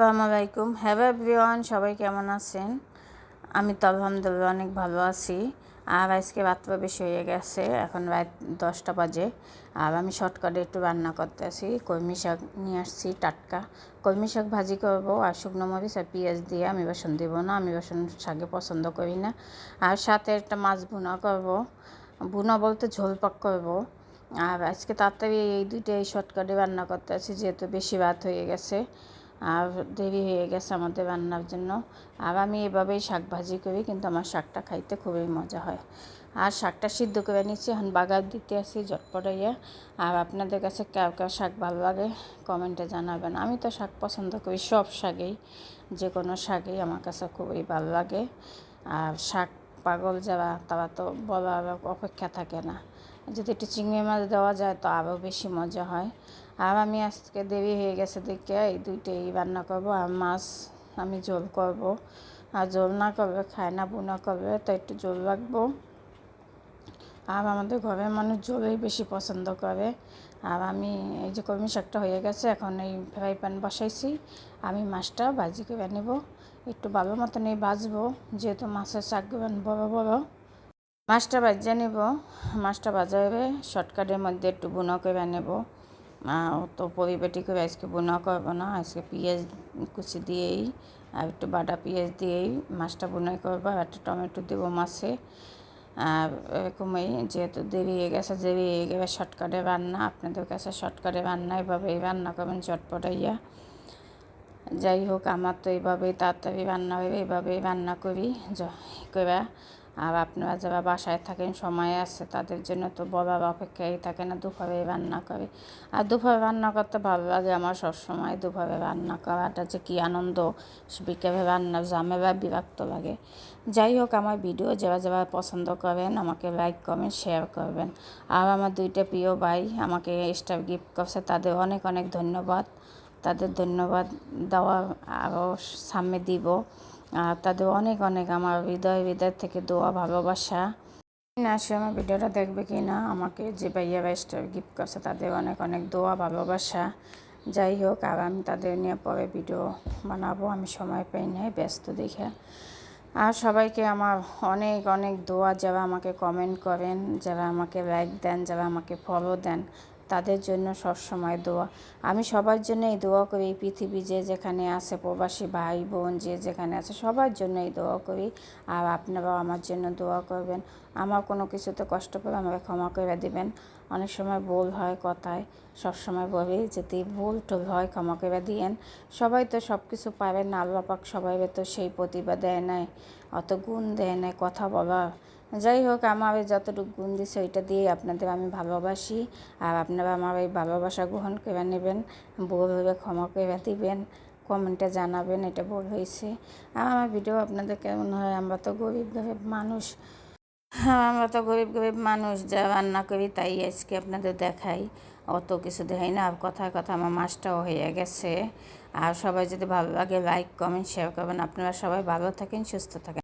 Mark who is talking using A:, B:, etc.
A: আসসালামু আলাইকুম। Hello everyone, সবাই কেমন আছেন? আমি তো আলহামদুলিল্লাহ অনেক ভালো আছি। আর আজকে রাত্র বেশি হয়ে গেছে, এখন রাত 10টা বাজে। আর আমি শর্টকাটে একটু রান্না করতেছি। কলমি শাক নিয়ে আসছি টাটকা। কলমি শাক ভাজি করব আর শুকনো মরিচ আর পেঁয়াজ দিয়ে। আমি রসুন দিব না, আমি রসুন শাকে পছন্দ করি না। আর সাথে একটা মাছ ভুনা করব। ভুনা বলতে ঝোল পাক করব। আর আজকে তাড়াতাড়ি এই দুইটাই শর্টকাটে রান্না করতে আছি, যেহেতু বেশি রাত হয়ে গেছে আর দেরি হয়ে গেছে আমাদের রান্নার জন্য। আর আমি এভাবেই শাক ভাজি করি, কিন্তু আমার শাকটা খাইতে খুবই মজা হয়। আর শাকটা সিদ্ধ করে নিচ্ছি, এখন বাগার দিতে আসি ঝটপটাইয়া। আর আপনাদের কাছে কার কার শাক ভালো লাগে কমেন্টে জানাবেন। আমি তো শাক পছন্দ করি, সব শাকেই, যে কোনো শাকেই আমার কাছে খুবই ভালো লাগে। আর শাক পাগল যারা, তারা তো বলার অপেক্ষা থাকে না। যদি একটু চিংড়ি মাছ দেওয়া যায় তো আরও বেশি মজা হয়। আর আমি আজকে দেরি হয়ে গেছে দেখে এই দুইটাই রান্না করব। আর মাছ আমি ঝোল করব, আর ঝোল না করবে খায় না, বুনা করবে, তো একটু ঝোল রাখবো। আর আমাদের ঘরের মানুষ ঝোলই বেশি পছন্দ করে। আর আমি এই যে কলমি শাকটা হয়ে গেছে, এখন এই ফ্রাই প্যান বসাইছি। আমি মাছটা ভাজি করে নেব, একটু ভালো মতনই ভাজবো, যেহেতু মাছের শাকগুলো বড় বড়। মাছটা ভাজা নেব, মাছটা ভাজা হবে শর্টকাটের মধ্যে একটু বুনো করে নেব। তো পরিপাটি করে আজকে বুনো করবো না, আজকে পেঁয়াজ কুচি দিয়েই আর একটু বাটা পেঁয়াজ দিয়েই মাছটা বুনাই করবো। আর একটা টমেটো দেবো মাছে। আর এরকমই, যেহেতু দেরি হয়ে গেছে শর্টকাটে রান্না। আপনাদের কাছে শর্টকাটে রান্না এভাবেই রান্না করবেন চটপটাইয়া। যাই হোক, আমার তো এইভাবেই তাড়াতাড়ি রান্না হবে, এইভাবেই রান্না করি করে। আর আপনারা যারা বাসায় থাকেন, সময় আছে, তাদের জন্য তো বলার অপেক্ষাই থাকে না, দুপুরে রান্না করে। আর দুপুরে রান্না করতে ভালো লাগে আমার সবসময়। দুপুরে রান্না করাটা যে কী আনন্দ, বিকেলে রান্না ঝামেলা বিরক্ত লাগে। যাই হোক, আমার ভিডিও যারা যারা পছন্দ করেন আমাকে লাইক কমেন্ট শেয়ার করবেন। আর আমার দুইটা প্রিয় ভাই আমাকে স্টার গিফট করছে, তাদের অনেক অনেক ধন্যবাদ। তাদের ধন্যবাদ দেওয়া আরও সামনে দিব। আর তাদের অনেক অনেক আমার হৃদয় থেকে দোয়া ভালোবাসা। না সে আমার ভিডিওটা দেখবে কি না, আমাকে যে ভাইয়া স্টার গিফট করছে তাদের অনেক অনেক দোয়া ভালোবাসা। যাই হোক, আর আমি তাদের নিয়ে পরে ভিডিও বানাবো, আমি সময় পাই নাই, ব্যস্ত দেখে। আর সবাইকে আমার অনেক অনেক দোয়া, যারা আমাকে কমেন্ট করেন, যারা আমাকে লাইক দেন, যারা আমাকে ফলো দেন, তাদের জন্য সবসময় দোয়া। আমি সবার জন্যই দোয়া করি, এই পৃথিবী যে যেখানে আছে, প্রবাসী ভাই বোন যে যেখানে আছে, সবার জন্যই দোয়া করি। আর আপনারাও আমার জন্য দোয়া করবেন। আমার কোনো কিছুতে কষ্ট পেলে আমাকে ক্ষমা করে দিবেন। অনেক সময় ভুল হয় কথায়, সবসময় বলি যদি ভুল টুল হয় ক্ষমা করে দিয়েন। সবাই তো সব কিছু পারেন না, আল্লাহ পাক সবাই তো সেই প্রতিভা দেয় নাই, অত গুণ দেয় নাই কথা বলা। যাই হোক, আমার যতটুকু গুণ দিছে ওইটা দিয়ে আপনাদের আমি ভালোবাসি। আর আপনারা আমার এই ভালোবাসা গ্রহণ করে নেবেন, ভুল হলে ক্ষমা করে দিবেন, কমেন্টে জানাবেন এটা ভুল হয়েছে। আর আমার ভিডিও আপনাদের কেমন হয়? আমরা তো গরিব গরিব মানুষ, আমরা তো গরিব গরিব মানুষ, যা রান্না করি তাই আজকে আপনাদের দেখাই, অত কিছু দেখাই না। আর কথায় কথা আমার মাছটাও হয়ে গেছে। আর সবাই যদি ভালো লাগে লাইক কমেন্ট শেয়ার করবেন। আপনারা সবাই ভালো থাকেন, সুস্থ থাকেন।